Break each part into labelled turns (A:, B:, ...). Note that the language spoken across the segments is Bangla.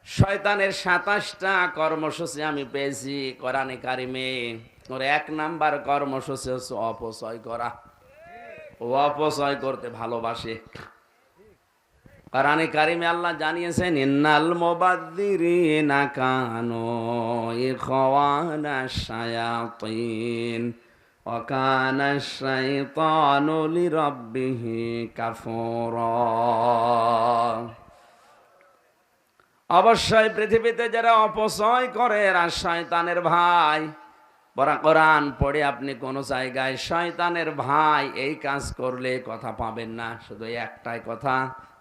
A: শয়তানের ২৭টা কর্মসূচি আমি পেয়েছি কোরআনে কারিমে। ওর ১ নাম্বার কর্মসূচি হচ্ছে অপচয় করা। ও অপচয় করতে ভালোবাসে। কোরআনে কারিমে আল্লাহ জানিয়েছেন, ইন্নাল মুবাযযিরিনা কানু ইখওয়ানাশ শায়াতিন ওয়া কানাশ শাইতানু লিরাব্বিহি কাফুরা। অবশ্যই পৃথিবীতে যারা অপচয় করে এরা শয়তানের ভাই। কোরআন পড়ে আপনি কোন জায়গায় শয়তানের ভাই এই কাজ করলে কথা পাবেন না। শুধু একটাই কথা,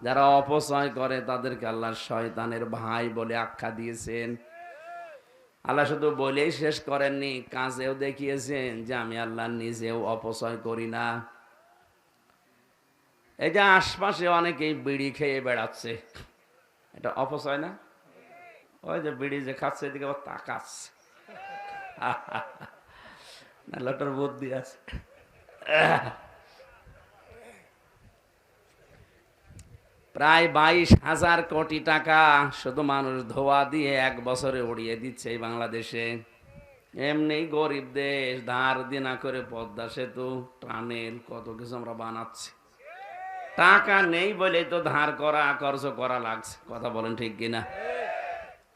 A: যারা অপচয় করে তাদেরকে আল্লাহ শয়তানের ভাই বলে আখ্যা দিয়েছেন। আল্লাহ শুধু বলেই শেষ করেননি, কাজেও দেখিয়েছেন যে আমি আল্লাহ নিজেও অপচয় করি না। এই যে আশপাশে অনেকেই বিড়ি খেয়ে বেড়াচ্ছে, এটা অপচয় না? ওই যে বিড়ি যে খাচ্ছে এদিকে আবার তাকাচ্ছে, না লোটার বুদ্ধি আছে। প্রায় ২২,০০০ কোটি টাকা শুধু মানুষ ধোয়া দিয়ে ১ বছরে উড়িয়ে দিচ্ছে এই বাংলাদেশে। এমনি গরিব দেশ, ধার দেনা করে পদ্মা সেতু, টানেল, কত কিছু আমরা বানাচ্ছি। টাকা নেই বলে তো ধার করা, খরচ করা লাগছে। কথা বলেন ঠিক কিনা?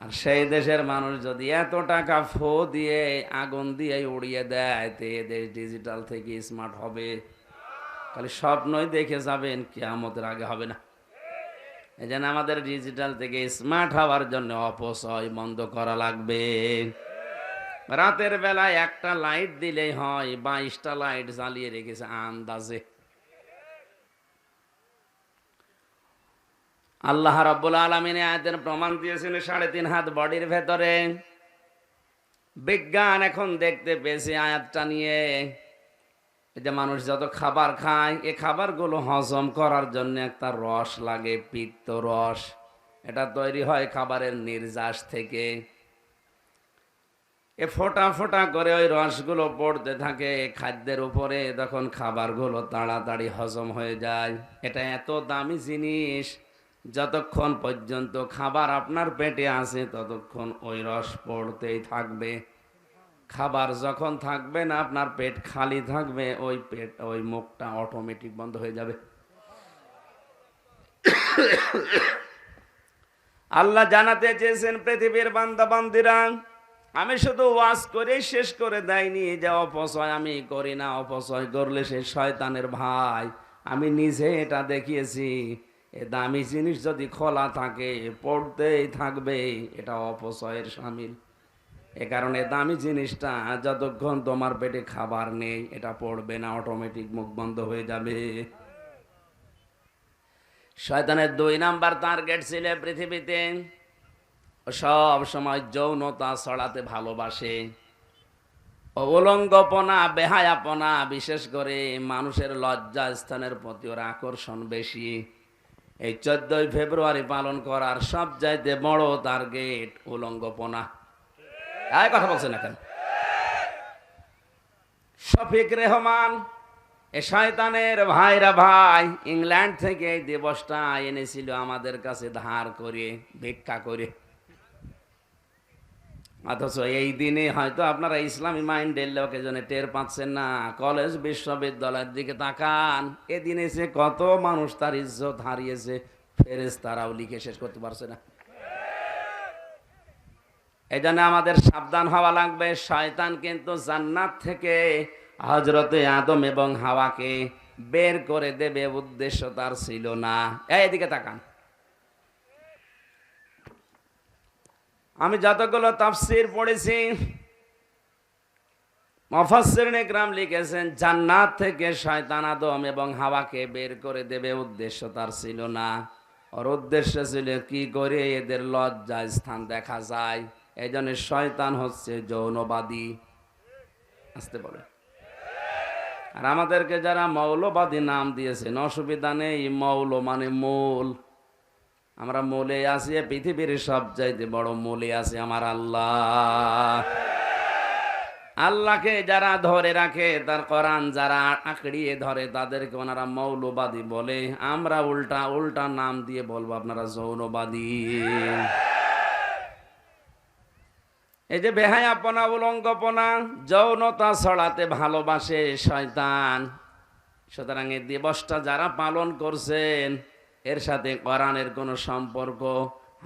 A: আর সেই দেশের মানুষ যদি এত টাকা ফো দিয়ে, আগুন দিয়ে উড়িয়ে দেয়, তো এ দেশ ডিজিটাল থেকে স্মার্ট হবে। খালি স্বপ্নই দেখে যাবেন, কিয়ামতের আগে হবে না। এই জন্য আমাদের ডিজিটাল থেকে স্মার্ট হওয়ার জন্য অপচয় বন্ধ করা লাগবে। রাতের বেলায় একটা লাইট দিলেই হয়, ২২টা লাইট জ্বালিয়ে রেখেছে আন্দাজে। আল্লাহ রাব্বুল আলামিন আয়াতের প্রমাণ দিয়েছেন ৩.৫ হাত বডির ভেতরে। বিজ্ঞান এখন দেখতে পেয়েছে আয়াতটা নিয়ে, এই যে মানুষ যত খাবার খায়, এই খাবারগুলো হজম করার জন্য একটা রস লাগে, পিত্ত রস। এটা তৈরি হয় খাবারের নির্যাস থেকে। এ ফোঁটা ফোঁটা করে ওই রসগুলো পড়তে থাকে খাদ্যের উপরে, তখন খাবারগুলো তাড়াতাড়ি হজম হয়ে যায়। এটা এত দামি জিনিস, যতক্ষণ পর্যন্ত খাবার আপনার পেটে আছে ততক্ষণ ওই রস পড়তেই থাকবে। খাবার যখন থাকবে না, আপনার পেট খালি থাকবে, ওই মুখটা অটোমেটিক বন্ধ হয়ে যাবে। আল্লাহ জানাতে চেয়েছেন পৃথিবীর বান্দা বান্দিরা, আমি শুধু ওয়াজ করে শেষ করে দেয়নি যে অপচয় আমি করি না, অপচয় করলে সে শয়তানের ভাই। আমি নিজে এটা দেখিয়েছি। এ দামি জিনিস যদি খোলা থাকে পড়তেই থাকবে, এটা অপচয়ের শামিল। এ কারণে দামি জিনিসটা যতক্ষণ তোমার পেটে খাবার নেই, এটা পড়বে না, অটোমেটিক মুখ বন্ধ হয়ে যাবে। শয়তানের ২ নাম্বার টার্গেট ছিল পৃথিবীতে সব সময় যৌনতা ছড়াতে ভালোবাসে। উলঙ্গপনা, বেহায়াপনা, বিশেষ করে মানুষের লজ্জা স্থানের প্রতি ওর আকর্ষণ বেশি। এই ১৪ই ফেব্রুয়ারি পালন করার সবচাইতে বড় টার্গেট উলঙ্গপনা। এই কথা বলছেন না কেন? শফিক রেহমান, এ শয়তানের ভাইরা ভাই ইংল্যান্ড থেকে এই দিবসটা এনেছিল আমাদের কাছে ধার করে, ভিক্ষা করে। অথচ এই দিনে হয়তো আপনারা ইসলামী মাইন্ডের লোক এজন্য টের পাচ্ছেন না। কলেজ বিশ্ববিদ্যালয়ের দিকে তাকান, এদিনে সে কত মানুষ তার ইজ্জত হারিয়েছে, ফেরেশতারাও লিখে শেষ করতে পারছে না। এই জন্য আমাদের সাবধান হওয়া লাগবে। শয়তান কিন্তু জান্নাত থেকে হযরতে আদম এবং হাওয়াকে বের করে দেবে, উদ্দেশ্য তার ছিল না। এইদিকে তাকান, আমি যতগুলো তাফসীর পড়েছি, মুফাসসিরিন ইকরাম লিখেছেন জান্নাত থেকে শয়তান আদম এবং হাওয়াকে বের করে দেবে, উদ্দেশ্য তার ছিল না। ওর উদ্দেশ্য ছিল কি করে এদের লজ্জা স্থান দেখা যায়। এই জন্য শয়তান হচ্ছে যৌনবাদী। আসতে বলে। আর আমাদেরকে যারা মৌলবাদী নাম দিয়েছেন, অসুবিধা নেই, মৌল মানে মূল। আমরা মূলে আছি, পৃথিবীর সবচাইতে বড় মূলে আছে আমার আল্লাহ। আল্লাহকে যারা ধরে রাখে, তার কোরআন যারা আঁকড়িয়ে ধরে, তাদেরকে ওনারা মৌলবাদী বলে। আমরা উল্টা উল্টা নাম দিয়ে বলবো আপনারা যৌনবাদী। এই যে বেহায়াপনা, উলঙ্গপনা, যৌনতা ছড়াতে ভালোবাসে শয়তান। সুতরাং এই দিবসটা যারা পালন করছেন এর সাথে কোরআনের কোনো সম্পর্ক,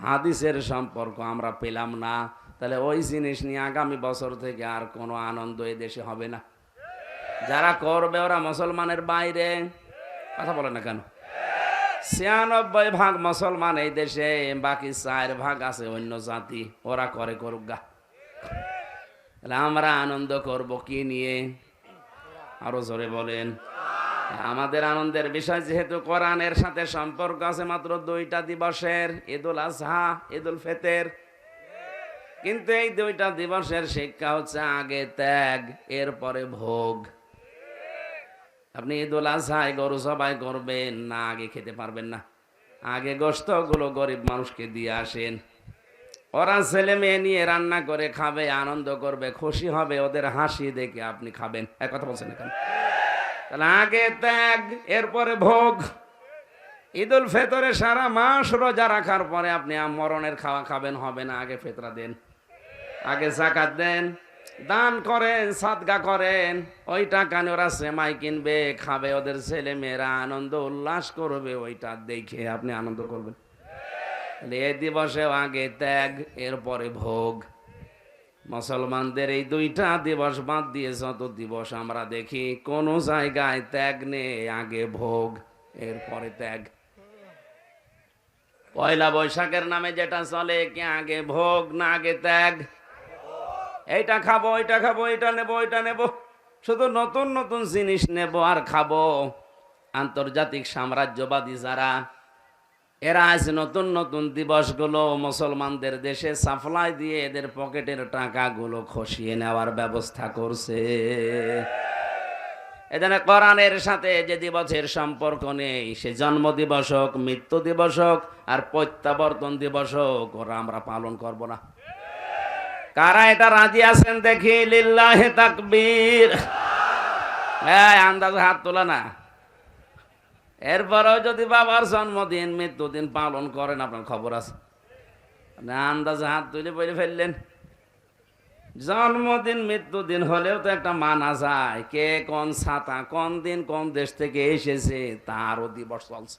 A: হাদিসের সম্পর্ক আমরা পেলাম না। তাহলে ওই জিনিস নিয়ে আগামী বছর থেকে আর কোনো আনন্দ এই দেশে হবে না। যারা করবে ওরা মুসলমানের বাইরে। কথা বলে না কেন? 96% মুসলমান এই দেশে, বাকি 4% আছে অন্য জাতি। ওরা করে করুক গা। তাহলে আমরা আনন্দ করব কি নিয়ে? আরো জোরে বলেন। আমাদের আনন্দের বিষয় যেহেতু কোরআনের সাথে সম্পর্ক আছে মাত্র 2টা দিবসের, ঈদুল আজহা, ঈদুল ফিতর। কিন্তু এই 2টা দিবসের শিক্ষা হচ্ছে আগে ত্যাগ, এরপরে ভোগ। আপনি ঈদুল আজহায় গরু জবাই করবেন না, আগে খেতে পারবেন না। আগে গোশত গুলো গরিব মানুষকে দিয়ে আসেন। ওরা ছেলে মেয়ে নিয়ে রান্না করে খাবে, আনন্দ করবে, খুশি হবে, ওদের হাসি দেখে আপনি খাবেন। এক কথা বলছেন না কেন? তাহলে আগে ত্যাগ, এরপরে ভোগ। ঈদুল ফিতরে সারা মাস রোজা রাখার পরে আপনি মরণের খাওয়া খাবেন, হবে না। আগে ফিতরা দেন, আগে যাকাত দেন, দান করেন, সাদকা করেন। ওই টাকা নিয়ে ওরা সেমাই কিনবে, খাবে, ওদের ছেলে মেয়েরা আনন্দ উল্লাস করবে, ওইটা দেখে আপনি আনন্দ করবেন। এই দিবসে আগে ত্যাগ, এরপরে ভোগ। মুসলমানদের এই 2টা দিবস বাদ দিয়ে যত দিবস আমরা দেখি, কোন জায়গায় ত্যাগ নেই, আগে ভোগ এরপরে ত্যাগ। পয়লা বৈশাখের নামে যেটা চলে, কি আগে ভোগ না আগে ত্যাগ? এইটা খাবো, ওইটা খাবো, এটা নেবো, ওইটা নেবো, শুধু নতুন নতুন জিনিস নেবো আর খাবো। আন্তর্জাতিক সাম্রাজ্যবাদী যারা, এরা আজ নতুন নতুন দিবসগুলো মুসলমানদের দেশে সাপ্লাই দিয়ে এদের পকেটের টাকাগুলো খসিয়ে নেওয়ার ব্যবস্থা করছে। এজন্য কোরআনের সাথে যে দিবসের সম্পর্ক নেই, সে জন্ম দিবস হোক, মৃত্যু দিবস হোক, আর প্রত্যাবর্তন দিবস হোক, ওরা আমরা পালন করব না। কারা এটা রাজি আছেন দেখি? লিল্লাহি তাকবীর। আন্দাজে হাত তোলা না। এরপরেও যদি বাবার জন্মদিন, মৃত্যুদিন পালন করেন, আপনার খবর আছে? আন্দাজে হাত তুলে বলে ফেললেন। জন্মদিন মৃত্যুদিন হলেও তো একটা মানা যায়, কে কোন ছাতা, কোন দিন কোন দেশ থেকে এসেছে তারও দিবস চলছে।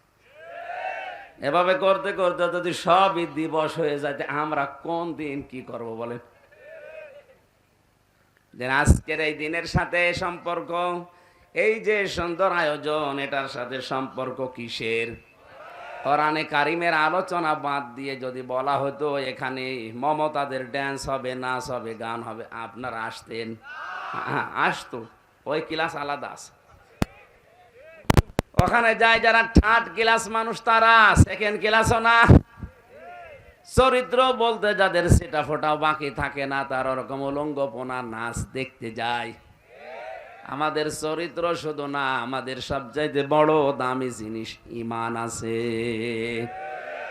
A: এভাবে করতে করতে যদি সবই দিবস হয়ে যায়, আমরা কোন দিন কি করব বলেন? যে আজকের এই দিনের সাথে সম্পর্ক, এই যে সুন্দর আয়োজন, এটার সাথে সম্পর্ক কিসের? কোরআনে কারিমের আলোচনা বাদ দিয়ে যদি বলা হতো এখানে মমতাদের ড্যান্স হবে, নাচ হবে, গান হবে, আপনারা আসতেন? আসতো। ওই ক্লাস আলাদা আছে। ওখানে যায় যারা থার্ড ক্লাস মানুষ, তারা সেকেন্ড ক্লাসও না। চরিত্র বলতে যাদের সেটা ফোটাও বাকি থাকে না, তার ওরকম উলঙ্গপনা নাচ দেখতে যায়। আমাদের চরিত্র শুধু না, আমাদের সবচাইতে বড় দামি জিনিস ঈমান আছে।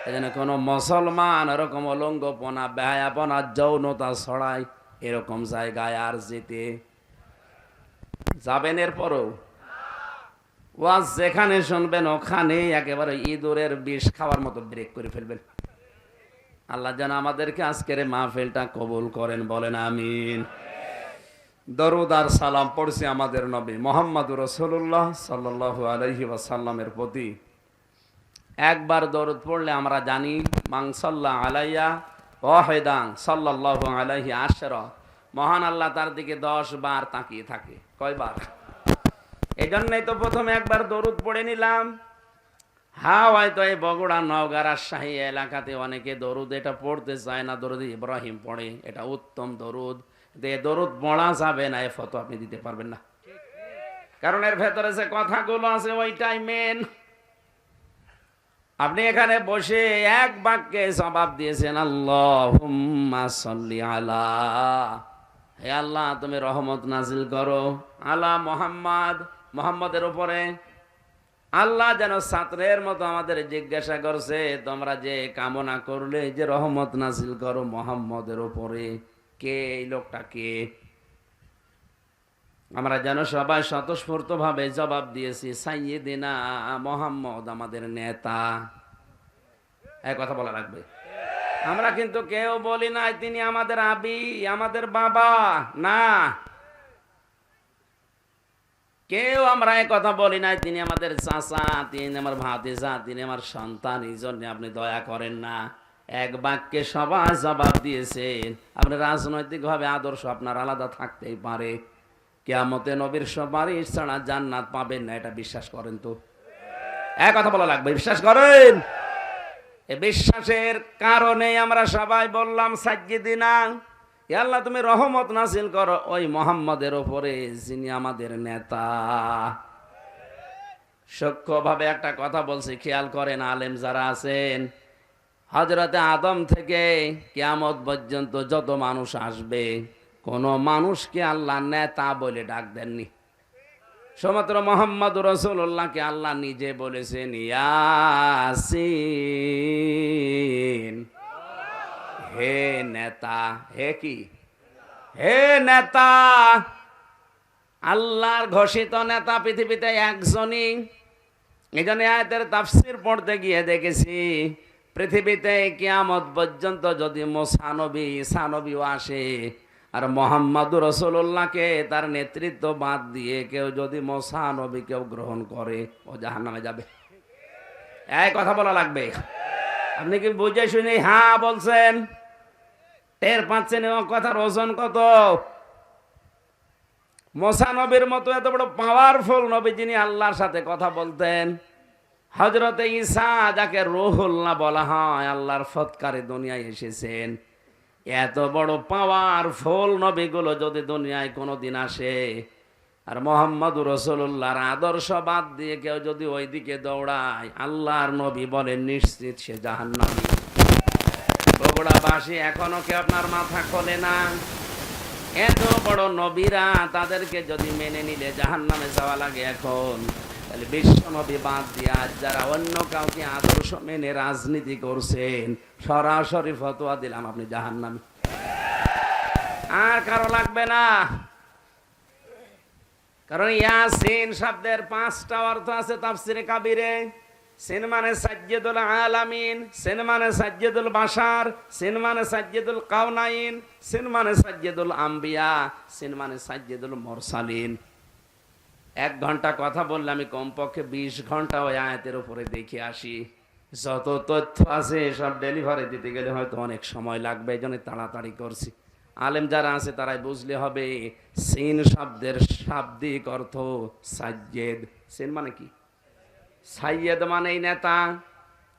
A: এজন্য কোন মুসলমান এরকম উলঙ্গপনা, বেহায়াপনা, যৌনতা ছড়ায় এরকম জায়গায় আর যেতে যাবেন? এরপরও ওয়াজ যেখানে শুনবেন ওখানে একেবারে ইঁদুরের বিষ খাওয়ার মতো ব্রেক করে ফেলবেন। আল্লাহ যেন আমাদেরকে আজকের মাহফিলটা কবুল করেন, বলেন আমিন। দরুদ আর সালাম পড়ছি আমাদের নবী মুহাম্মদুর রাসূলুল্লাহ সাল্লাল্লাহু আলাইহি ওয়াসাল্লামের প্রতি। একবার দরুদ পড়লে আমরা জানি, মান সাল্লা আলাইয়া ওয়াহিদান সাল্লাল্লাহু আলাইহি আশরা, মহান আল্লাহ তার দিকে 10 বার তাকিয়ে থাকে। কয়বার? এই জন্যই তো প্রথমে একবার দরুদ পড়ে নিলাম। হয়তো এই বগুড়া, নওগাঁ, রাজশাহী এলাকাতে অনেকে দরুদ এটা পড়তে চায় না, দরুদ ইব্রাহিম পড়ে, এটা উত্তম দরুদ। দরুদ পড়া যাবে না, এ ফতোয়া আপনি দিতে পারবেন না, কারণ এর ভেতরে যে কথাগুলো আছে ওইটাই মেন। আপনি এখানে বসে এক বাক্যে জবাব দিয়েছেন, আল্লাহুম্মা সাল্লি আলা, হে আল্লাহ তুমি রহমত নাজিল করো আলা মুহাম্মদ, মুহাম্মদের উপরে। আল্লাহ যেন ছাত্রের মতো আমাদের জিজ্ঞাসা করছে, তোমরা যে কামনা করলে যে রহমত নাজিল করো মুহাম্মদের উপরে, কে এই লোকটা কে? আমরা যেন সবাই স্বতঃস্ফূর্ত ভাবে জবাব দিয়েছি, সাইয়্যিদিনা মুহাম্মদ, আমাদের নেতা। এই কথা বলা রাখবে। আমরা কিন্তু কেউ বলি নাই তিনি আমাদের আবি, আমাদের বাবা, না। কেউ আমরা এই কথা বলি নাই তিনি আমাদের চাচা, তিনি আমার ভাতিজা, তিনি আমার সন্তান, এই জন্য আপনি দয়া করেন না। এক বাক্যে সবাই জবাব দিয়েছেন। আপনি রাজনৈতিক ভাবে আদর্শ আপনার আলাদা থাকতেই পারে, কিয়ামতে নবীর সুপারিশ ছাড়া জান্নাত পাবেন না, এটা বিশ্বাস করেন তো? এক কথা বলা লাগবে, বিশ্বাস করেন? এই বিশ্বাসের কারণে আমরা সবাই বললাম সাজ্জিদিনা, হে আল্লাহ তুমি রহমত নাজিল করো ওই মুহাম্মদের উপরে যিনি আমাদের নেতা। সূক্ষ্মভাবে একটা কথা বলছি, খেয়াল করেন আলেম যারা আছেন। হযরতে আদম থেকে কিয়ামত পর্যন্ত যত মানুষ আসবে, কোন মানুষকে আল্লাহ নেতা বলে ডাক দেননি। সমগ্র মোহাম্মদ রাসূলুল্লাহকে আল্লাহ নিজে বলেছেন ইয়াসিন, হে নেতা। হে কি? হে নেতা। আল্লাহর ঘোষিত নেতা পৃথিবীতে একজনই। এই জন্য আয়াতের তাফসীর পড়তে গিয়ে দেখেছি, পৃথিবীতে কিয়ামত পর্যন্ত যদি মুসা নবী, ঈসা নবীও আসে, আর মুহাম্মদুর রাসূলুল্লাহকে তার নেতৃত্ব বাদ দিয়ে কেউ যদি মুসা নবীকেও গ্রহণ করে, ও জাহান্নামে যাবে। এই কথা বলা লাগবে। আপনি কি বুঝে শুনে হ্যাঁ বলছেন? টের পাচ্ছেন এবং কথার ওজন কত? মুসা নবীর মতো এত বড় পাওয়ারফুল নবী, যিনি আল্লাহর সাথে কথা বলতেন। হযরতে ঈসা, যাকে রূহুল্লাহ বলা হয়, আল্লাহর ফৎকারে দুনিয়ায় এসেছেন। এত বড় পাওয়ারফুল নবীগুলো যদি দুনিয়ায় কোনোদিন আসে, আর মুহাম্মদুর রাসূলুল্লাহর আদর্শ বাদ দিয়ে কেউ যদি ওইদিকে দৌড়ায়, আল্লাহর নবী বলেন নিশ্চিত সে জাহান্নামী। বগুড়াবাসী এখনো কি আপনার মাথা খোলে না? এত বড় নবীরা, তাদেরকে যদি মেনে নিলে জাহান্নামে যাওয়া লাগে এখন, তাহলে বিশ্ব নবী বাদ দিয়ে আজ যারা অন্য কাউকে আদর্শ মেনে রাজনীতি করছেন, সরাসরি ফতোয়া দিলাম আপনি জাহান্নামী। আর কারো লাগবে না। কারণ ইয়াসিন শব্দের 5টা অর্থ আছে তাফসিরে কাবিরে। সিন মানে সাজ্জিদুল আলামিন, সিন মানে সাজ্জিদুল বাশার, সিন মানে সাজ্জিদুল কাউনাইন, সিন মানে সাজ্জিদুল আম্বিয়া, সিন মানে সাজ্জিদুল মুরসালিন। 1 ঘন্টা কথা বললে আমি কমপক্ষে 20 ঘন্টা ওই আয়াতের উপরে দেখে আসি। যত তথ্য আছে সব ডেলিভারি দিতে গেলে হয়তো অনেক সময় লাগবে, এই জন্য তাড়াতাড়ি করছি। আলেম যারা আছে তারাই বুঝলে হবে। সিন শব্দের শাব্দিক অর্থ সাজ্জেদ। সিন মানে কি? সাইয়েদ মানেই নেতা।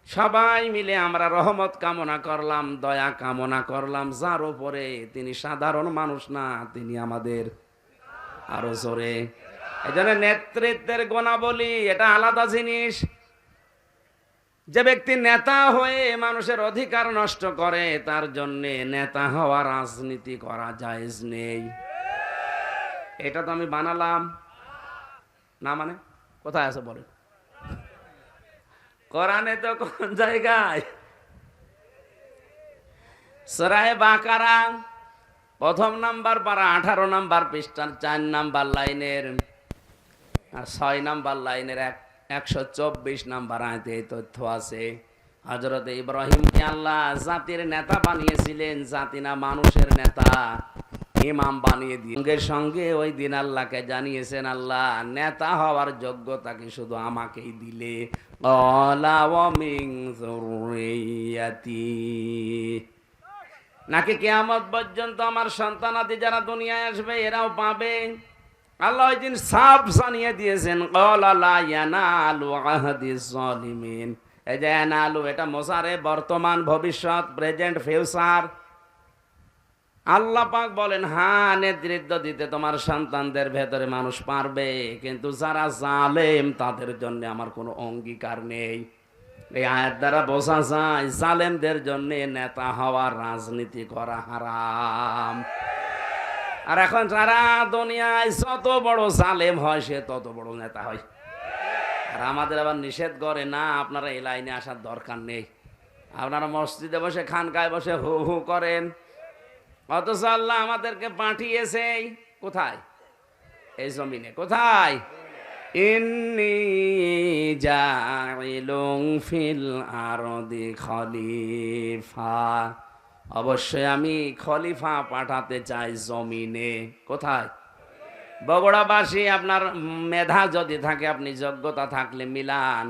A: সবাই মিলে আমরা রহমত কামনা করলাম, দয়া কামনা করলাম যার উপরে, তিনি সাধারণ মানুষ না, তিনি আমাদের আরো জোরে। এই জন্য নেতৃত্বের গুণাবলী এটা আলাদা জিনিস। যে ব্যক্তি নেতা হয়ে মানুষের অধিকার নষ্ট করে, তার জন্যে নেতা হওয়া রাজনীতি করা জায়েজ নেই। এটা তো আমি বানালাম না, মানে কোথায় আছে বলেন? কোরআনে তো কোন জায়গায়? সূরা বাকারা 1 নাম্বার পারা 18 নাম্বার পৃষ্ঠার 4 নাম্বার লাইনের আর 6 নাম্বার লাইনের 124 নাম্বার আয়াতে এই তথ্য আছে। হযরত ইব্রাহিমকে আল্লাহ জাতির নেতা বানিয়েছিলেন, জাতি না মানুষের নেতা, ইমাম বানিয়ে দিয়ে সঙ্গে সঙ্গে ওই দিন আল্লাহকে জানিয়েছেন, আল্লাহ নেতা হওয়ার যোগ্যতাকে শুধু আমাকেই দিলে। ক্বালা ওয়া মিন যুররিয়াতি, নাকি কিয়ামত পর্যন্ত আমার সন্তানাদি যারা দুনিয়ায় আসবে এরাও পাবে। আল্লাহ ওই দিন সাফ জানিয়ে দিয়েছেন, ক্বালা লা ইয়ানালু আহদিজ জালিমিন। এই যে ইয়ানালু, এটা মুসারে বর্তমান, ভবিষ্যৎ, প্রেজেন্ট, ফিউচার। আল্লাহ পাক বলেন, হ্যাঁ নেতৃত্ব দিতে তোমার সন্তানদের ভেতরে মানুষ পারবে, কিন্তু যারা জালেম তাদের জন্য আমার কোনো অঙ্গীকার নেই। এই আয়াত দ্বারা বোঝা যায় জালেমদের জন্য নেতা হওয়া, রাজনীতি করা হারাম। আর এখন যারা দুনিয়ায় যত বড় জালেম হয় সে তত বড় নেতা হয়। আর আমাদের আবার নিষেধ করে না, আপনারা এই লাইনে আসার দরকার নেই। আপনারা মসজিদে বসে, খানকায় বসে হু হু করেন, অথচ আল্লাহ আমাদেরকে পাঠিয়েছে কোথায়? এই জমিনে। কোথায়? ইন্নী জাইলুন ফিল আরদি খলিফা, অবশ্যই আমি খলিফা পাঠাতে চাই জমিনে। কোথায়? বগুড়াবাসী, আপনার মেধা যদি থাকে, আপনি যোগ্যতা থাকলে মিলান।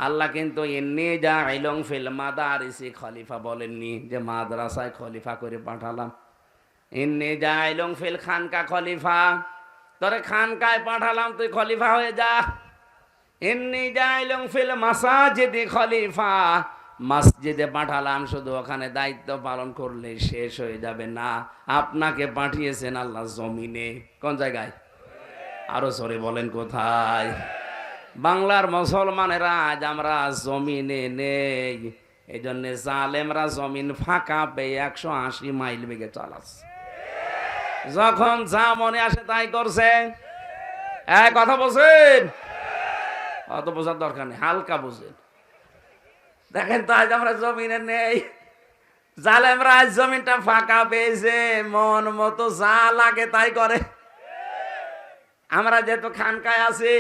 A: আল্লাহ কিন্তু ইন্নী জাইলুন ফিল মাদারিসি খলিফা বলেননি যে মাদ্রাসায় খলিফা করে পাঠালাম। ইন্নী জাইলুন ফিল খানকা খলিফা, তোরে খানকায় পাঠালাম, তুই খলিফা হয়ে যা। ইন্নী জাইলুন ফিল মাসাজিদি খলিফা, মসজিদে পাঠালাম, শুধু ওখানে দায়িত্ব পালন করলে শেষ হয়ে যাবে না, আপনাকে পাঠিয়েছেন আল্লাহ জমিনে। কোন জায়গায়? আরো জোরে বলেন কোথায়? বাংলার মুসলমানেরা আজ আমরা জমিনে নেই, এই জন্য জালেমরা জমিন ফাঁকা পেয়ে 180 মাইল বেগে চালাচ্ছে, যখন যা মনে আসে তাই করছে। এক কথা বলছেন, অত বোঝার দরকার নেই, হালকা বুঝেন। দেখেন তো আজ আমরা জমিনে নেই, জালেমরা আজ জমিনটা ফাঁকা পেয়েছে, মন মতো যা লাগে তাই করে। আমরা যেহেতু খানকায় আছি,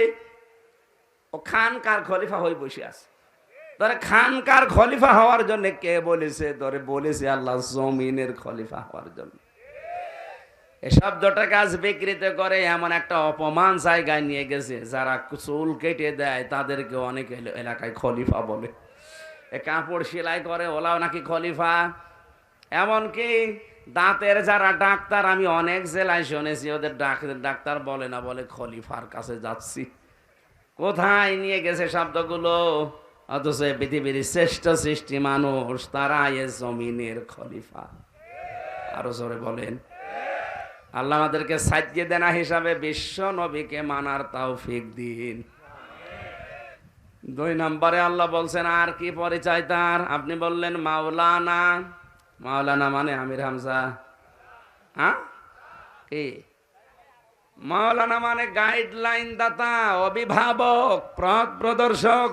A: ও খানকার খলিফা হয়ে বসে আছে। তোরে খানকার খলিফা হওয়ার জন্য কে বলেছে? তোরে বলেছে আল্লাহ জমিনের খলিফা হওয়ার জন্য। এই শব্দটা কাজ বিকৃত করে এমন একটা অপমান জায়গায় নিয়ে গেছে, যারা চুল কেটে দেয় তাদেরকে অনেক এলাকায় খলিফা বলে। কাপড় সেলাই করে ওলাও নাকি খলিফা। এমনকি দাঁতের যারা ডাক্তার, আমি অনেক জেলায় শুনেছি, ওদের ডাক্তার বলে না, বলে খলিফার কাছে যাচ্ছি। কোথায় নিয়ে গেছে শব্দগুলো? অথচ পৃথিবীর শ্রেষ্ঠ সৃষ্টি মানুষ, তারা এ জমিনের খলিফা। আরো জোরে বলেন। আল্লাহ আমাদেরকে সাজ্জেদেনা হিসাবে বিশ্ব নবীকে মানার তৌফিক দিন। 2 নম্বরে আল্লাহ বলছেন, আর কি পরিচয় তার? আপনি বললেন মাওলানা। মাওলানা মানে আমির হামজা। হ্যাঁ, কি মাওলানা মানে গাইডলাইন দাতা, অভিভাবক, পথ প্রদর্শক।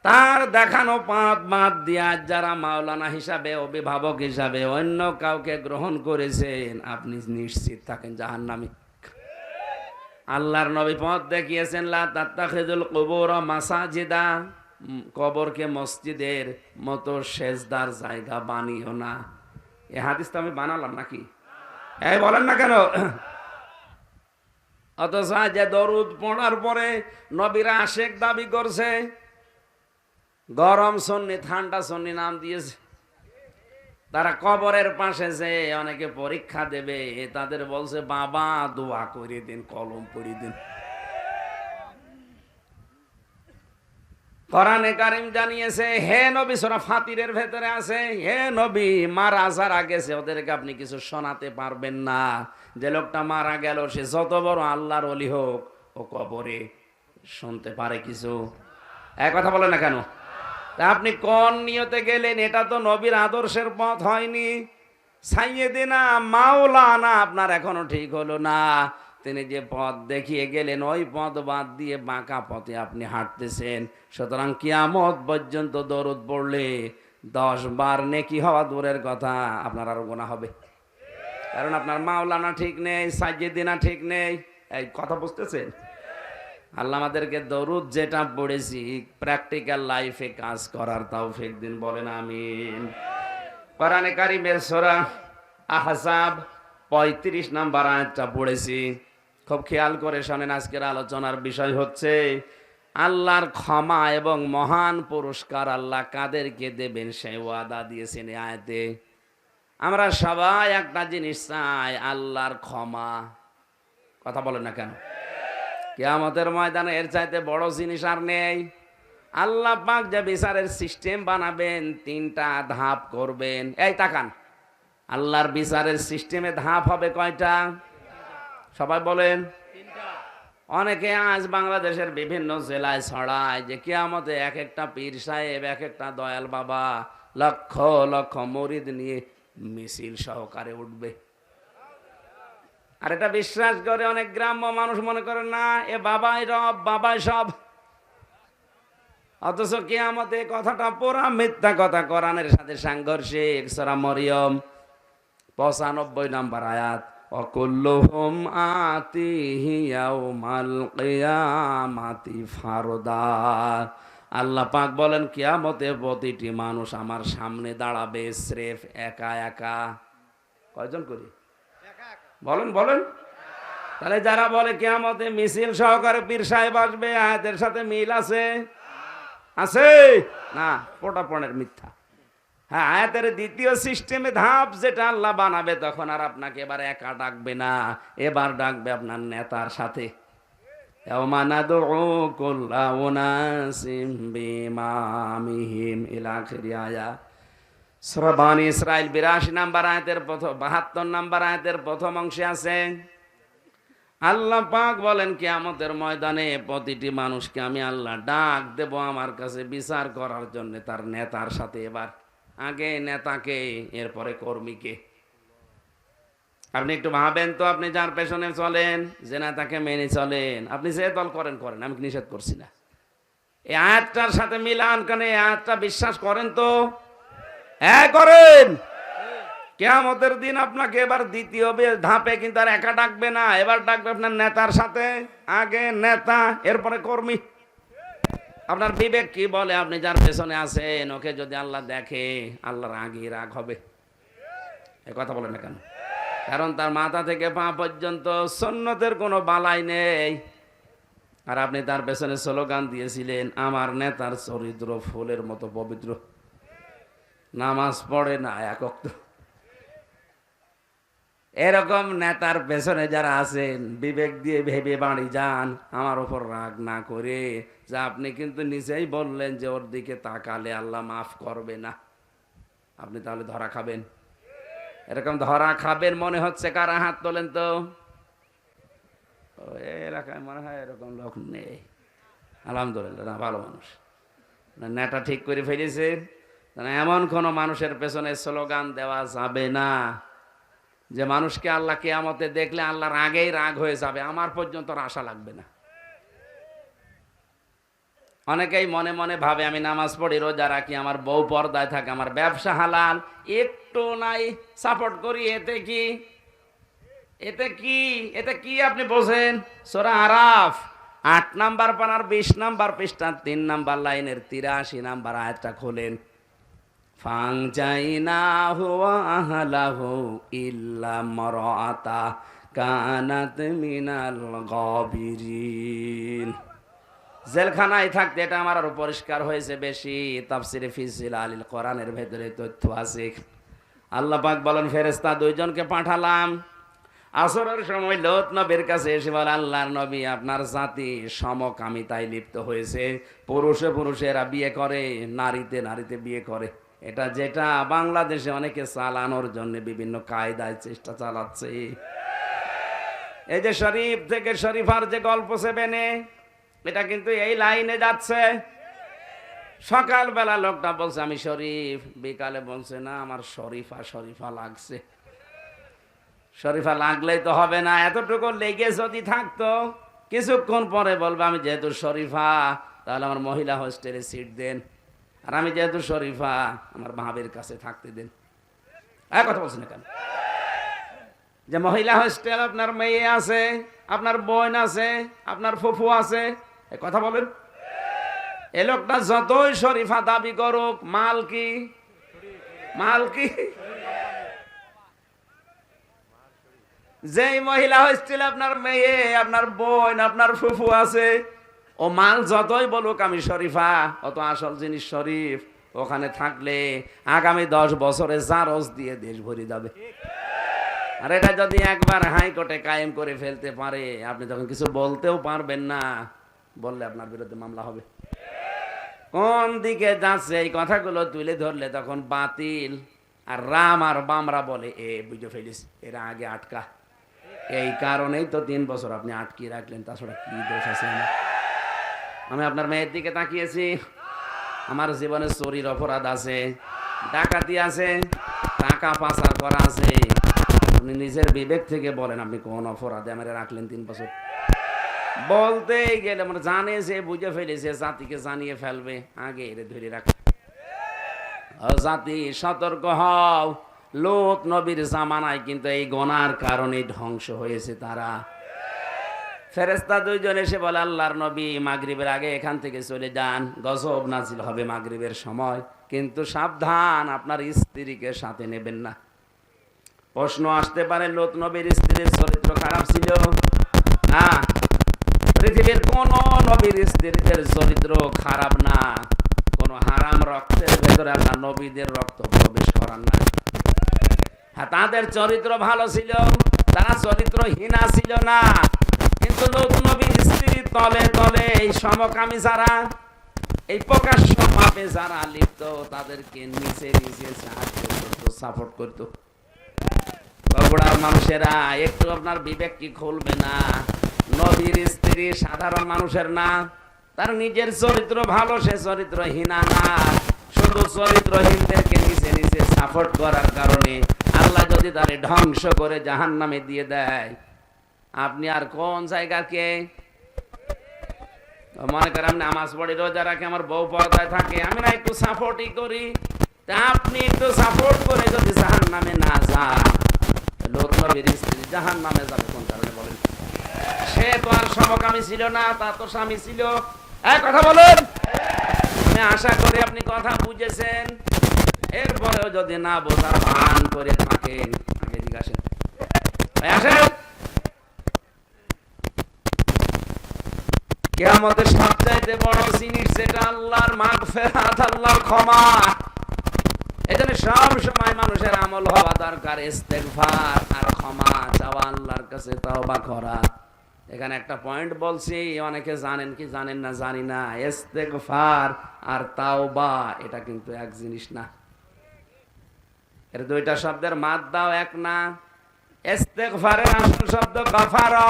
A: তার দেখানো পথ বাদ দিয়া যারা মাওলানা হিসাবে, অভিভাবক হিসাবে অন্য কাউকে গ্রহণ করেছেন, আপনি নিশ্চিত থাকেন জাহান্নামী। আল্লাহর নবী পথ দেখিয়েছেন, লা তাত্তাখিযুল কুবুর মাসাজিদা, কবরকে মসজিদের মতো সেজদার জায়গা বানিও না। এই হাদিস তো আমি বানালাম নাকি? এই বলেন না কেন? অথচ যে দরুদ পড়ার পরে নবীরা আশেক দাবি করছে, গরম সুন্নি ঠান্ডা সুন্নি নাম দিয়েছে। তারা কবরের পাশে যে অনেকে পরীক্ষা দেবে, তাদের বলছে বাবা দোয়া করে দিন, কলম পড়ি দিন। কোরআনে কারীম জানিয়েছে, হে নবী, সূরা ফাতিরের ভেতরে আছে, হে নবী, মারা যারা গেছে ওদেরকে আপনি কিছু শোনাতে পারবেন না। যে লোকটা মারা গেল সে যত বড় আল্লাহর ওলি হোক, ও কবরে শুনতে পারে কিছু? এক কথা বলে না কেন? তা আপনি কোন নিয়তে গেলেন? এটা তো নবীর আদর্শের পথ হয়নি। সাইয়েদিনা মাওলানা আপনার এখনো ঠিক হলো না। তিনি যে পথ দেখিয়ে গেলেন, ওই পথ বাদ দিয়ে বাঁকা পথে আপনি হাঁটতেছেন। সুতরাং কিয়ামত পর্যন্ত দরুদ পড়লে 10 বার নেকি হওয়া দূরের কথা, আপনার আরো গুনাহ হবে। কারণ আপনার মাওলানা ঠিক নেই, সাইয়েদিনা ঠিক নেই। এই কথা বুঝতেছেন? আল্লাহ আমাদেরকে দরুদ যেটা পড়েছি প্র্যাকটিক্যাল লাইফে কাজ করার তৌফিক দিন, বলেন আমিন। কোরআনে কারীমের সূরা আহজাব 35 নম্বর আয়াতটা পড়েছি, খুব খেয়াল করে শোনেন। আজকের আলোচনার বিষয় হচ্ছে আল্লাহর ক্ষমা এবং মহান পুরস্কার আল্লাহ কাদেরকে দেবেন সেই ওয়াদা দিয়েছেন এই আয়াতে। আমরা সবাই একটা জিনিস চাই, আল্লাহর ক্ষমা। কথা বলেন না কেন? কিয়ামতের ময়দানে এর চাইতে বড় জিনিস আর নেই। আল্লাহ পাক যে বিচারের সিস্টেম বানাবেন, 3টা ধাপ করবেন। এই তাকান, আল্লাহর বিচারের সিস্টেমে ধাপ হবে কয়টা? সবাই বলেন। অনেকে আজ বাংলাদেশের বিভিন্ন জেলায় ছড়ায় যে কিয়ামতে এক একটা পীর সাহেব, এক একটা দয়াল বাবা লক্ষ লক্ষ মুরিদ নিয়ে মিছিল সহকারে উঠবে। আর এটা বিশ্বাস করে অনেক গ্রাম্য মানুষ, মনে করে না এ বাবাই রব, বাবাই সব। অথচ কিয়ামতে কথাটা পুরা মিথ্যা কথা, কোরআনের সাথে সাংঘর্ষিক। সূরা মরিয়ম 95 নম্বর আয়াত, ওয়াকুল্লুহুম আতিহি ইয়াউমাল কিয়ামাতি ফারদা। আল্লাহ পাক বলেন কিয়ামতে প্রতিটি মানুষ আমার সামনে দাঁড়াবে স্রেফ একা একা। কয়জন করি বলেন বলেন। তাহলে যারা বলে কিয়ামতে মিছিল সহকারে পীর সাহেব আসবে, আয়াতের সাথে মিল আছে? আছে না, পোটাপনের মিথ্যা। হ্যাঁ, আয়াতের দ্বিতীয় সিস্টেমে ধাপ যেটা আল্লাহ বানাবে, তখন আর আপনাকে এবার একা ডাকবে না, এবার ডাকবে আপনার নেতার সাথে। ইয়াউমা নাদউ কুল্লা উনাসিম বিমামিহিম ইলা আখিরি আয়াত। সূরা বানী ইসরাইল 82 নম্বর আয়াতের প্রথম 72 নম্বর আয়াতের প্রথম অংশে আছে আল্লাহ পাক বলেন কিয়ামতের ময়দানে প্রতিটি মানুষকে আমি আল্লাহ ডাক দেব আমার কাছে বিচার করার জন্য তার নেতার সাথে। এবার আগে নেতাকে, এরপরে কর্মীকে। আপনি একটু ভাবেন তো, আপনি যার পেছনে চলেন, যে নেতাকে মেনে চলেন, আপনি যে দল করেন করেন, আমি নিষেধ করছি না। এই আয়াতটার সাথে মিলান, কারণ এই আয়াতটা বিশ্বাস করেন তো? হ্যাঁ করেন। কিয়ামতের দিন আপনাকে এবার দ্বিতীয় ধাপে কিন্তু আর একা ডাকবে না, এবার ডাকবে আপনার নেতার সাথে। আগে নেতা, এরপরে কর্মী। আপনার বিবেক কি বলে? আপনি যার পেছনে আছেন, ওকে যদি আল্লাহ দেখে, আল্লাহর আগে রাগ হবে। এ কথা বলেন না কেন? কারণ তার মাথা থেকে পা পর্যন্ত সুন্নতের কোনো বালাই নেই। আর আপনি তার পেছনে স্লোগান দিয়েছিলেন, আমার নেতার চরিত্র ফুলের মতো পবিত্র, নামাজ পড়ে না এক ওয়াক্ত। এরকম নেতার পেছনে যারা আছেন, বিবেক দিয়ে ভেবে বাড়ি যান, আমার ওপর রাগ না করে। যা আপনি কিন্তু নিজেই বললেন যে ওর দিকে তাকালে আল্লাহ মাফ করবে না। আপনি তাহলে ধরা খাবেন। এরকম ধরা খাবেন মনে হচ্ছে কারা? হাত তোলেন তো। এলাকায় মনে হয় এরকম লোক নেই, আলহামদুলিল্লাহ। না, ভালো মানুষ, নেতা ঠিক করে ফেলেছে। এমন কোন মানুষের পেছনে স্লোগান দেওয়া যাবে না যে মানুষকে আল্লাহ কিয়ামতে দেখলে আল্লাহর আগেই রাগ হয়ে যাবে, আমার পর্যন্ত আশা লাগবে না। অনেকেই মনে মনে ভাবে আমি নামাজ পড়ি, রোজা রাখি, আমার বউ পর্দায় থাকে, আমার ব্যবসা হালাল, একটু নাই সাপোর্ট করি, এতে কি? এতে কি? এতে কি আপনি বোঝেন? সূরা আরাফ 8 নাম্বার পানার 20 নাম্বার পৃষ্ঠা 3 নাম্বার লাইনের 83 নাম্বার আয়াতটা খোলেন। ফাংজাইনাহু ওয়া আহলাহু ইল্লা মারআতা কানাত মিনাল গাবিরিন। জেলখানায় থাকতে, এটা আমার আরো পরিষ্কার হয়েছে বেশি। তাফসিরে ফি জিলালিল কোরআনের ভেতরে তথ্য আছে। আল্লাহ পাক বলেন ফেরেশতা দুইজনকে পাঠালাম। আসরের সময় লূত নবীর কাছে এসে বলে, আল্লাহর নবী, আপনার জাতি সমকামিতায় লিপ্ত হয়েছে। পুরুষে পুরুষে এরা বিয়ে করে, নারীতে নারীতে বিয়ে করে। এটা যেটা বাংলাদেশে অনেকে চালানোর জন্য বিভিন্ন কায়দায় চেষ্টা চালাচ্ছে। এই যে শরীফ থেকে শরীফার যে গল্প সেবেনে, এটা কিন্তু এই লাইনে যাচ্ছে। সকালবেলা লোকটা বলছে আমি শরীফ, বিকালে বলছে না আমার শরীফা শরীফা লাগছে। শরীফা লাগলেই তো হবে না, এতটুকু লেগে যদি থাকতো, কিছুক্ষণ পরে বলবে আমি যেহেতু শরীফা, তাহলে আমার মহিলা হোস্টেলে সিট দেন, আর আমি যেহেতু শরীফা, আমার ভাবের কাছে থাকতে দেন। এক কথা বলছেন কেন? যে মহিলা হোস্টেল, আপনার মেয়ে আছে, আপনার বোন আছে, আপনার ফুফু আছে, এ কথা বলেন। এ লোকটা যতই শরীফা দাবি করুক, মাল কি? মাল কি? যেই মহিলা হোস্টেলে আপনার মেয়ে, আপনার বোন, আপনার ফুফু আছে, ও মাল যতই বলুক আমি শরীফা, অত আসল জিনিস শরীফ। ওখানে থাকলে আগামী 10 বছরে জারজ দিয়ে দেশ ভরে যাবে। আর এটা যদি একবার হাইকোর্টে কায়েম করে ফেলতে পারে, আপনি তখন কিছু বলতেও পারবেন না, বললে আপনার বিরুদ্ধে মামলা হবে। কোন দিকে যাচ্ছে এই কথাগুলো তুলে ধরলে তখন বাতিল আর রাম আর বামরা বলে এ বুঝে ফেলিস, এরা আগে আটকা। এই কারণেই তো 3 বছর আপনি আটকিয়ে রাখলেন, তাছাড়া কি দোষ আছে? আমি আপনার মেয়ের দিকে তাকিয়েছি, আমার জীবনে চুরির অপরাধ আছে, ডাকাতি আছে, টাকা পাচার করা আছে। আপনি নিজের বিবেক থেকে বলেন আপনি কোন অপরাধে আমার রাখলেন 3 বছর? বলতে গেলে আমরা জানে যে বুঝে ফেলেছে, জাতিকে জানিয়ে ফেলবে, আগে এর ধরে রাখ। জাতি সতর্ক হও, লূত নবীর জামানায় কিন্তু এই গোনার কারণে ধ্বংস হয়েছে তারা। ফেরেশতা দুইজন এসে বলে, আল্লাহর নবী মাগরিবের আগে এখান থেকে চলে যান, গজব নাজিল হবে মাগরিবের সময়, কিন্তু সাবধান আপনার স্ত্রীকে সাথে নেবেন না। প্রশ্ন আসতে পারে, লূত নবীর স্ত্রীর চরিত্র খারাপ ছিল? না, পৃথিবীর কোন নবীর স্ত্রীদের চরিত্র খারাপ না। কোন হারাম রক্তের ভেতরে আল্লাহ নবীদের রক্ত প্রবেশ করান না। হ্যাঁ, তাদের চরিত্র ভালো ছিল, তারা চরিত্রহীনা ছিল না। কিন্তু লূত নবীর স্ত্রী তলে তলে এই সমকামী যারা, এই প্রকাশ্য পাপে যারা লিপ্ত, তাদেরকে নিচে নিচে সাহায্য করতো, সাপোর্ট করতো। বগুড়ার মানুষেরা একটু আপনার বিবেক কি খুলবে না? নবীর স্ত্রী সাধারণ মানুষের না, তার নিজের চরিত্র ভালো, সে চরিত্রহীনা না। শুধু চরিত্রহীনদেরকে নিচে নিচে সাপোর্ট করার কারণে আল্লাহ যদি তারে ধ্বংস করে জাহান্নামে দিয়ে দেয়, আপনি আর কোন জায়গার কে? মনে করেন আমি নামাজ পড়ি, রোজা রাখি, আমার বউ পর্দায় থাকে, আমি না একটু সাপোর্টই করি, তা আপনি একটু সাপোর্ট করে যদি জাহান্নামে না যান, লূত নবীর স্ত্রী জাহান্নামে যাবে কোন কারণে বলেন? সে তো আর সমকামী ছিল না, তার তো স্বামী ছিল। এক কথা বলেন। আমি আশা করি আপনি কথা বুঝেছেন। এরপরেও যদি না বোঝার ভান করে থাকেন, আগে জিজ্ঞাসেন, আসেন। কিয়ামতের সবচাইতে বড় জিনিস যেটা আল্লাহর মাগফিরাত, আল্লাহর ক্ষমা। এজন্য সব সময় মানুষের আমল হওয়া দরকার ইস্তেগফার আর ক্ষমা চাওয়া, আল্লাহর কাছে তওবা করা। এখানে একটা পয়েন্ট বলছি, অনেকে জানেন কি জানেন না জানি না, ইস্তেগফার আর তাওবা এটা কিন্তু এক জিনিস না। এর দুইটা শব্দের মাদ্দাও এক না। ইস্তেগফারের আসল শব্দ গাফারা।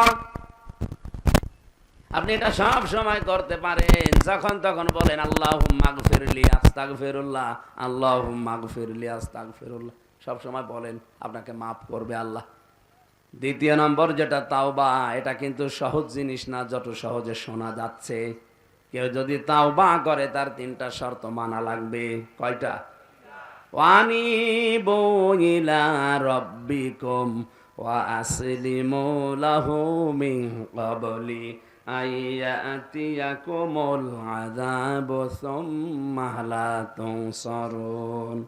A: আপনি এটা সব সময় করতে পারেন, যখন তখন বলেন আল্লাহুম্মা গফিরলি আস্তাগফিরুল্লাহ, আল্লাহুম্মা গফিরলি আস্তাগফিরুল্লাহ, সব সময় বলেন, আপনাকে মাফ করবে আল্লাহ। দ্বিতীয় নম্বর যেটা তাওবা, এটা কিন্তু সহজ জিনিস না যত সহজে শোনা যাচ্ছে। কেউ যদি তাওবা করে তার তিনটা শর্ত মানা লাগবে। কয়টা? ওয়ানিবু ইলা রাব্বিকুম ওয়া আসলিমু লাহু মিন ক্বাবলি আইয়াতিয়াকুমুল আযাবু সুম্মা লা তুনসারুন।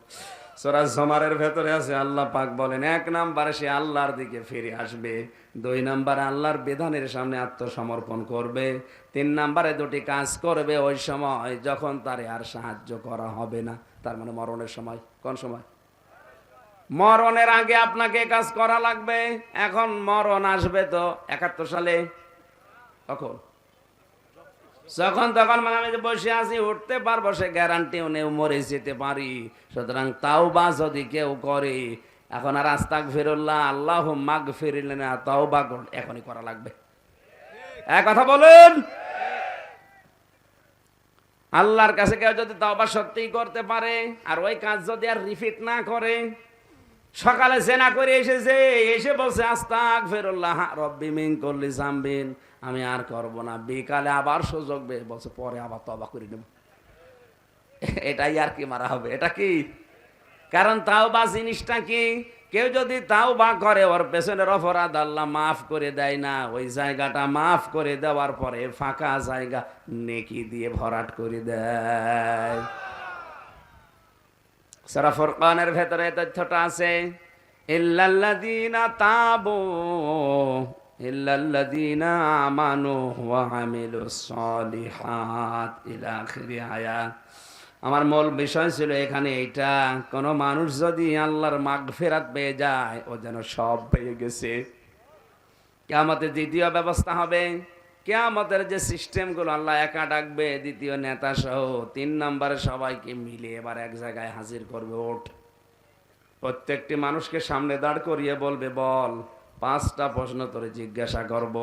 A: সূরা জুমারের ভেতরে আছে, আল্লাহ পাক বলেন, এক নম্বরে সে আল্লাহর দিকে ফিরে আসবে, দুই নম্বরে আল্লাহর বিধানের সামনে আত্মসমর্পণ করবে, তিন নম্বরে দুটি কাজ করবে ওই সময় যখন তারে আর সাহায্য করা হবে না। তার মানে মরণের সময়। কোন সময়? মরণের আগে আপনাকে কাজ করা লাগবে। এখন মরণ আসবে তো 71 সালে, কখন? যখন তখন মানে আমি বসে আছি, উঠতে পারবো সে গ্যারান্টিও নেই, মরে যেতে পারি। সুতরাং তাওবা যদি কেউ করে, এখন আর আস্তাগফিরুল্লাহ আল্লাহুম্মা গফিরলি না, তাওবা এখনই করা লাগবে। এক কথা বলেন। আল্লাহর কাছে কেউ যদি তাওবা সত্যিই করতে পারে, আর ওই কাজ যদি আর রিপিট না করে, সকালে জেনা করে এসেছে, এসে বলছে আস্তাগফিরুল্লাহ রব্বি মিন কুল্লি যামবিন, আমি আর করব না, বিকালে আবার সুযোগ বলছে পরে আবার তওবা করে নেব, এটাই আর কি মারা হবে? এটা কি? কারণ তাওবা জিনিসটা কি? কেউ যদি তাওবা করে, ওর পেছনের অপরাধ আল্লাহ মাফ করে দেয় না, ওই জায়গাটা মাফ করে দেওয়ার পরে ফাঁকা জায়গা নেকি দিয়ে ভরাট করে দেয়। সূরা ফুরকানের ভেতরে তথ্যটা আছে, ইল্লাল্লাযীনা তাবু ইল্লাল্লাযীনা আমানু ওয়া আমিলুস সালিহাত ইলা আখিরি আয়াত। আমার মূল বিষয় ছিল এখানে এইটা, কোন মানুষ যদি আল্লাহর মাগফিরাত পেয়ে যায়, ও যেন সব পেয়ে গেছে। কিয়ামতের দ্বিতীয় ব্যবস্থা হবে, কিয়ামতের যে সিস্টেমগুলো আল্লাহ একা ডাকবে, দ্বিতীয় নেতা সহ, 3 নম্বরে সবাইকে মিলে এবার এক জায়গায় হাজির করবে। ওঠ, প্রত্যেকটি মানুষকে সামনে দাঁড় করিয়ে বলবে, বল 5টা প্রশ্ন তোরে জিজ্ঞাসা করব।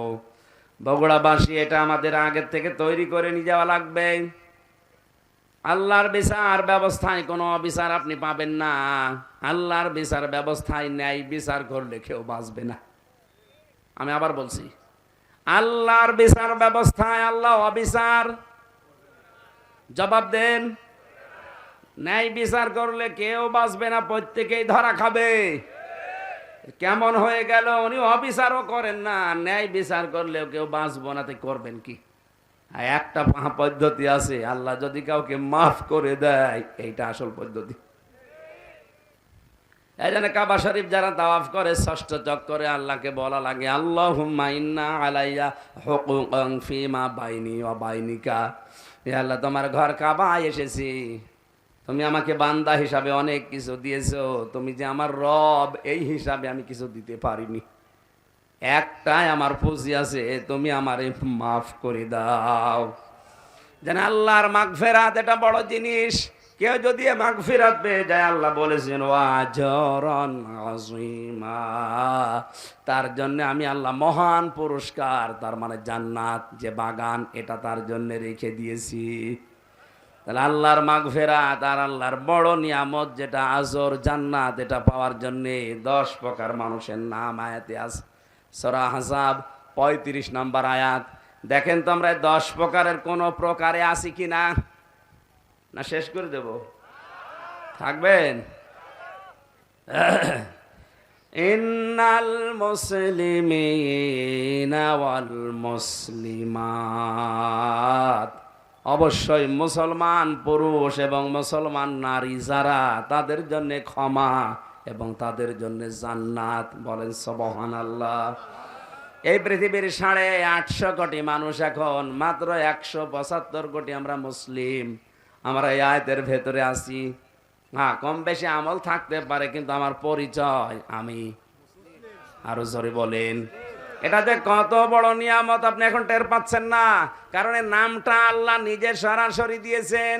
A: বগুড়াবাসী, এটা আমাদের আগের থেকে তৈরি করে নিয়ে যাওয়া লাগবে। আল্লাহর বিচার ব্যবস্থায় কোনো অবিচার আপনি পাবেন না। আল্লাহর বিচার ব্যবস্থায় ন্যায় বিচার করলে কেউ বাঁচবে না। আমি আবার বলছি, আল্লাহর বিচার ব্যবস্থায় আল্লাহ অবিচার, জবাব দেন, ন্যায় বিচার করলে কেউ বাঁচবে না, প্রত্যেকেই ধরা খাবে। কেমন হয়ে গেল, উনি অবিচারও করেন না, ন্যায় বিচার করলেও কেউ বাঁচবো না, তাই করবেন কি? আর একটা পদ্ধতি আছে, আল্লাহ যদি কাউকে মাফ করে দেয়, এইটা আসল পদ্ধতি। এই জন্য কাবা শরীফ যারা তাওয়াফ করে ষষ্ঠ চক্করে আল্লাহকে বলা লাগে, আল্লাহুম্মা ইন্না আলাইয়া হুকুকান ফীমা বাইনি ওয়া বাইনিকা। হে আল্লাহ, তোমার ঘর কাবায় এসেছি, তুমি আমাকে বান্দা হিসাবে অনেক কিছু দিয়েছো, তুমি যে আমার রব এই হিসাবে আমি কিছু দিতে পারিনি। একটাই আমার পুঁজি আছে, তুমি আমারে মাফ করে দাও। যেন আল্লাহর মাগফিরাত এটা বড় জিনিস। কেউ যদি মাগফিরাত পেয়ে যায়, আল্লাহ বলেছেন ওয়াজরান আযীমা, তার জন্য আমি আল্লাহ মহান পুরস্কার, তার মানে জান্নাত যে বাগান, এটা তার জন্য রেখে দিয়েছি। তাহলে আল্লাহর মাগফিরাত আর আল্লাহর বড় নিয়ামত যেটা আজর জান্নাত, এটা পাওয়ার জন্য 10 প্রকার মানুষের নাম আয়াতে আছে। সূরা আহজাব 35 নম্বর আয়াত। দেখেন তো আমরা 10 প্রকারের কোন প্রকারে আছি কিনা, না শেষ করে দেব? থাকবেন? ইন্নাল মুসলিমিনা ওয়াল মুসলিমাত, অবশ্যই মুসলমান পুরুষ এবং মুসলমান নারী যারা, তাদের জন্য ক্ষমা এবং তাদের জন্য জান্নাত। বলেন সুবহানাল্লাহ। এই পৃথিবীর 850 কোটি মানুষ, এখন মাত্র 175 কোটি আমরা মুসলিম। আমরা এই আয়াতের ভেতরে আছি। হ্যাঁ, কম বেশি আমল থাকতে পারে, কিন্তু আমার পরিচয় আমি। আরো জোরে বলেন। এটা যে কত বড় নিয়ামত আপনি এখন টের পাচ্ছেন না, কারণ এই নামটা আল্লাহ নিজে সরাসরি দিয়েছেন,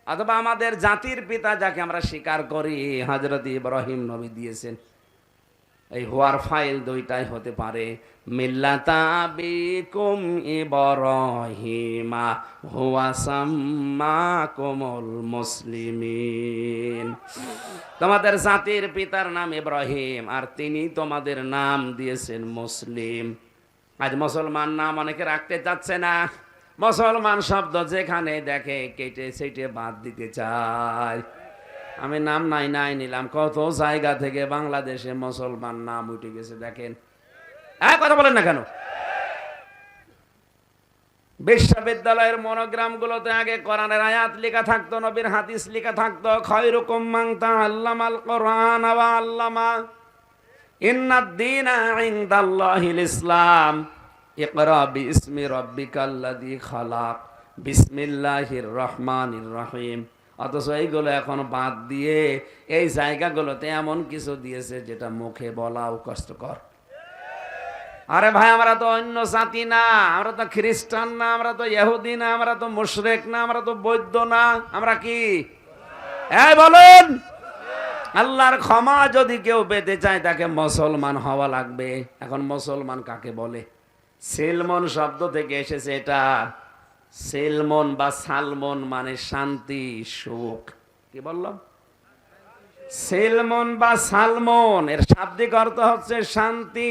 A: অথবা আমাদের জাতির পিতা যাকে আমরা স্বীকার করি হযরত ইব্রাহিম নবী দিয়েছেন। এই হুয়ার ফাইল দুইটাই হতে পারে, মিল্লাতা আবিকুম ইব্রাহিমা হুয়া সাম্মাকুমুল মুসলিমিন। তোমাদের জাতির পিতার নাম ইব্রাহিম, আর তিনি তোমাদের নাম দিয়েছেন মুসলিম। আজ মুসলমান নাম অনেকে রাখতে চাচ্ছে না। মুসলমান শব্দ যেখানে দেখে কেটে সেটে বাদ দিতে চায়। আমি নাম নাই নিলাম, কত জায়গা থেকে বাংলাদেশে মুসলমান নাম উঠে গেছে দেখেন। কথা বলেন না কেন? বিশ্ববিদ্যালয়ের মনোগ্রাম গুলোতে আগে কোরআনের আয়াত লেখা থাকতো, নবীর হাদিস লেখা থাকতো, খায়রুকুম মান তাআল্লামাল কোরআন ওয়া আল্লামা, ইন্নাদ-দীনা ইনদাল্লাহিল ইসলাম, ইকরা বিইসমি রাব্বিকাল্লাযী খালাক, বিসমিল্লাহির রহমানির রহিম। অথচ এইগুলো এখন বাদ দিয়ে এই জায়গাগুলোতে এমন কিছু দিয়েছে যেটা মুখে বলাও কষ্টকর। আরে ভাই, আমরা তো অন্য জাতি না, আমরা তো খ্রিস্টান না, আমরা তো ইহুদি না, আমরা তো মুশরিক না, আমরা তো বৌদ্ধ না, আমরা কি? এই বলুন, আল্লাহর ক্ষমা যদি কেউ পেতে চায় তাকে মুসলমান হওয়া লাগবে। এখন মুসলমান কাকে বলে? সিলমন শব্দ থেকে এসেছে এটা। সেলমন বা সালমন মানে শান্তি সুখ। কি বললাম? সেলমন বা সালমন এর শাব্দিক অর্থ হচ্ছে শান্তি,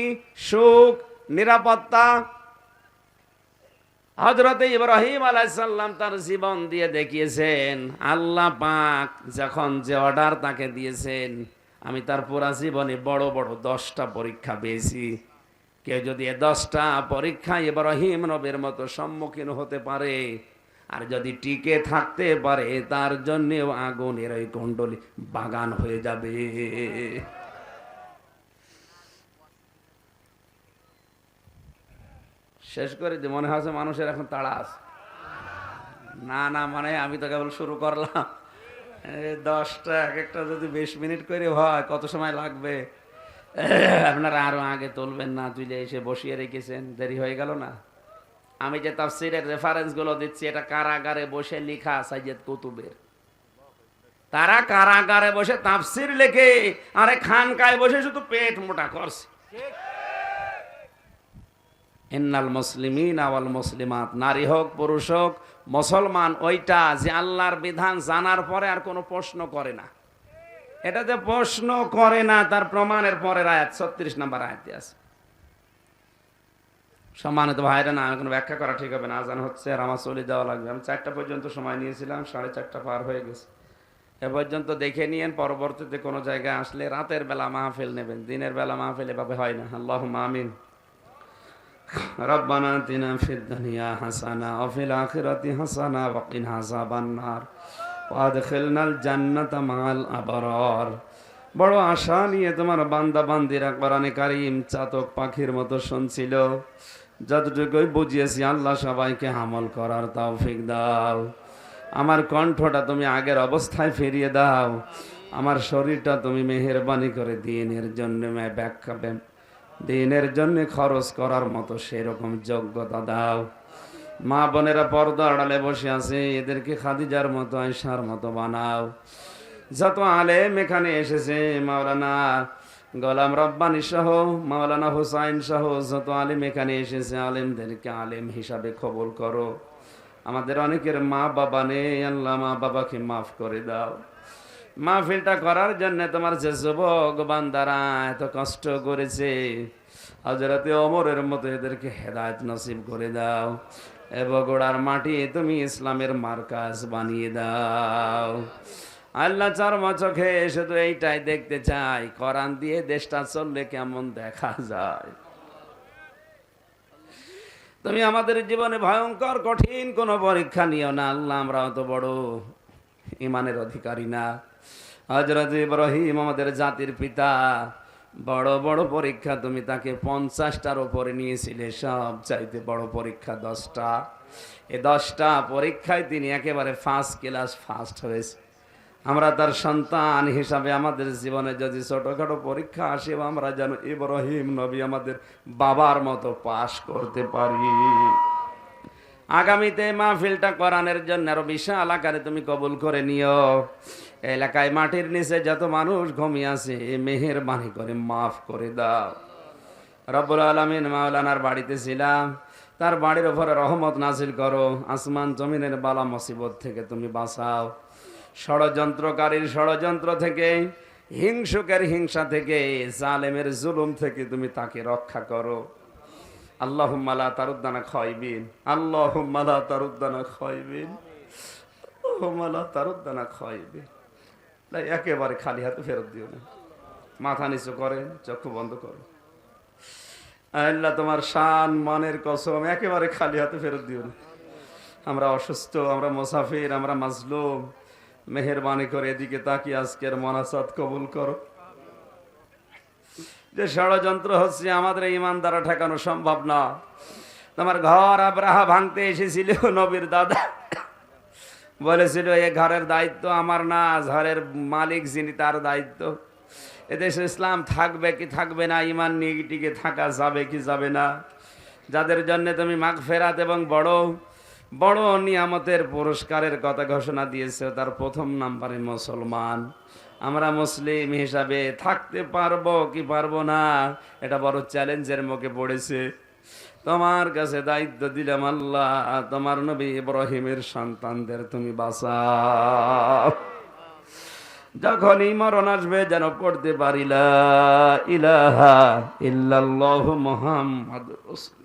A: সুখ, নিরাপত্তা। হযরত ইব্রাহিম আলাইহিস সালাম তার জীবন দিয়ে দেখিয়েছেন, আল্লাহ পাক যখন যে অর্ডার তাকে দিয়েছেন, আমি তার পুরা জীবনে বড় বড় 10টা পরীক্ষা পেয়েছি। কেউ যদি 10টা পরীক্ষা ইব্রাহিম নবীর মতো সম্মুখীন হতে পারে, আর যদি টিকে থাকতে পারে, তার জন্য আগুনের ওই কুণ্ডলী বাগান হয়ে যাবে। শেষ করে যে মনে হচ্ছে মানুষের এখন তাড়া আছে। না মানে আমি তো কেবল শুরু করলাম। 10টা এক একটা যদি 20 মিনিট করে হয়, কত সময় লাগবে? আপনারা আরো আগে তুলবেন না, তুলে এসে বসিয়ে রেখেছেন, দেরি হয়ে গেল না? আমি যে তাফসীরের রেফারেন্স গুলো দিচ্ছি, এটা কারাগারে বসে লেখা সাইয়্যিদ কুতুবের। তারা কারাগারে বসে তাফসীর লেখে, আরে খানকায় বসে শুধু পেট মোটা করছে। ইন্নাল মুসলিমিনা ওয়াল মুসলিমাত, নারী হোক পুরুষ হোক, মুসলমান ওইটা যে আল্লাহর বিধান জানার পরে আর কোনো প্রশ্ন করে না। এটা যে প্রশ্ন করে না তার প্রমাণের পরের আয়াত 36 নম্বর আয়াতে আছে। সম্মানিত ভাইরা, না এখন ব্যাখ্যা করা ঠিক হবে না, আজান হচ্ছে আর আমার চলে যাওয়া লাগবে। আমি 4টা পর্যন্ত সময় নিয়েছিলাম, 4:30 পার হয়ে গেছে। এ পর্যন্ত দেখে নিয়েন, পরবর্তীতে কোনো জায়গায় আসলে রাতের বেলা মাহফিল নেবেন, দিনের বেলা মাহফিল এভাবে হয় না। আল্লাহুম্মা আমিন। রব্বানা আতিনা ফিদ দুনিয়া হাসানা ওয়া ফিল আখিরাতি হাসানা ওয়া কিনা আযাবান নার ওয়া আদখিলনাল জান্নাতা মাআল আবরার। বড় আশা নিয়ে তোমার বান্দা বান্দিরা কোরআনে কারীম চাতক পাখির মতো শুনছিল, যতটুকুই বুঝিয়েছি আল্লাহ সবাইকে আমল করার তৌফিক দাও। আমার কণ্ঠটা তুমি আগের অবস্থায় ফিরিয়ে দাও, আমার শরীরটা তুমি মেহেরবানি করে দিনের জন্য দিনের জন্য খরচ করার মতো সেরকম যোগ্যতা দাও। মা বোনেরা পর্দা আড়ালে বসে আছে, এদেরকে খাদিজার মতো আয়েশার মতো বানাও। যত আলেম এখানে এসেছে, মাওলানা গোলাম রব্বানী সহ, মাওলানা হুসাইন সহ যত আলেম এখানে এসেছে, আলেমদেরকে আলেম হিসাবে কবুল করো। আমাদের অনেকের মা বাবা নেই, আল্লাহ মা বাবাকে মাফ করে দাও। মাহফিলটা করার জন্য তোমার যে যুবক বান্দারা এত কষ্ট করেছে, হযরতে ওমরের মতো এদেরকে হেদায়েত নসিব করে দাও। এ বগুড়ার মাটি তুমি ইসলামের মার্কাজ বানিয়ে দাও। আল্লাহ চর্মা চোখে শুধু এইটাই দেখতে চাই, কোরআন দিয়ে দেশটা চললে কেমন দেখা যায়। তুমি আমাদের জীবনে ভয়ঙ্কর কঠিন কোনো পরীক্ষা নিও না আল্লাহ, আমরা অত বড় ইমানের অধিকারী না। হযরত ইব্রাহিম আমাদের জাতির পিতা, বড় বড় পরীক্ষা তুমি তাকে 50টার উপরে নিয়েছিলে, সব চাইতে বড় পরীক্ষা 10টা। এই 10টা পরীক্ষায় তিনি একেবারে ফার্স্ট ক্লাস ফার্স্ট হয়েছে। আমরা তার সন্তান হিসাবে আমাদের জীবনে যদি ছোটখাটো পরীক্ষা আসে, আমরা যেন ইব্রাহিম নবী আমাদের বাবার মতো পাশ করতে পারি। আগামীতে মাহফিলটা কোরআনের জন্য আরো বিশাল আকারে তুমি কবুল করে নিও। এলাকায় মাটির নিচে যত মানুষ ঘুমিয়ে আছে, মেহেরবানি করে মাফ করে দাও। রব্বুল আলামিন মাওলানার বাড়িতে ছিলাম, তার বাড়ির উপরে রহমত নাজিল করো। আসমান জমিনের বালা মুসিবত থেকে তুমি বাঁচাও। ষড়যন্ত্রকারীর ষড়যন্ত্র থেকে, হিংসুকের হিংসা থেকে, জালেমের জুলুম থেকে তুমি তাকে রক্ষা করো। আল্লাহুম্মা লা তারুদ্দানা খায়বিন, আল্লাহুম্মা লা তারুদ্দানা খায়বিন, আল্লাহুম্মা লা তারুদ্দানা খায়বিন। একেবারে খালি হাতে ফেরত দিও না। মাথা নিচু করেন, চক্ষু বন্ধ করো। আল্লাহ তোমার শান মানের কসম, একেবারে খালি হাতে ফেরত দিও না। আমরা অসুস্থ, আমরা মুসাফির, আমরা মাজলুম, মেহেরবানি করে এদিকে তাকিয়ে আজকের মোনাজাত কবুল করো। যে ষড়যন্ত্র হচ্ছে আমাদের ঈমান দ্বারা ঠেকানো সম্ভব না। তোমার ঘর আব্রাহা ভাঙতে এসেছিল, নবীর দাদা বলেছিল এ ঘরের দায়িত্ব আমার না, ঘরের মালিক যিনি তার দায়িত্ব। এদেশে ইসলাম থাকবে কি থাকবে না, ঈমান নিয়ে টিকে থাকা যাবে কি যাবে না। যাদের জন্য তুমি মাগফিরাত এবং বড় বড় নিয়ামতের পুরস্কারের কথা ঘোষণা দিয়েছে, তার প্রথম নাম্বারে মুসলমান। আমরা মুসলিম হিসাবে থাকতে পারবো কি পারবো না, এটা বড় চ্যালেঞ্জের মুখে পড়েছে। তোমার কাছে দায়িত্ব দিলাম আল্লাহ, তোমার নবী ইব্রাহিমের সন্তানদের তুমি বাঁচাও। যখনই মরণ আসবে যেন পড়তে পারি লা ইলাহা ইল্লাল্লাহু মুহাম্মাদুর রাসূলুল্লাহ।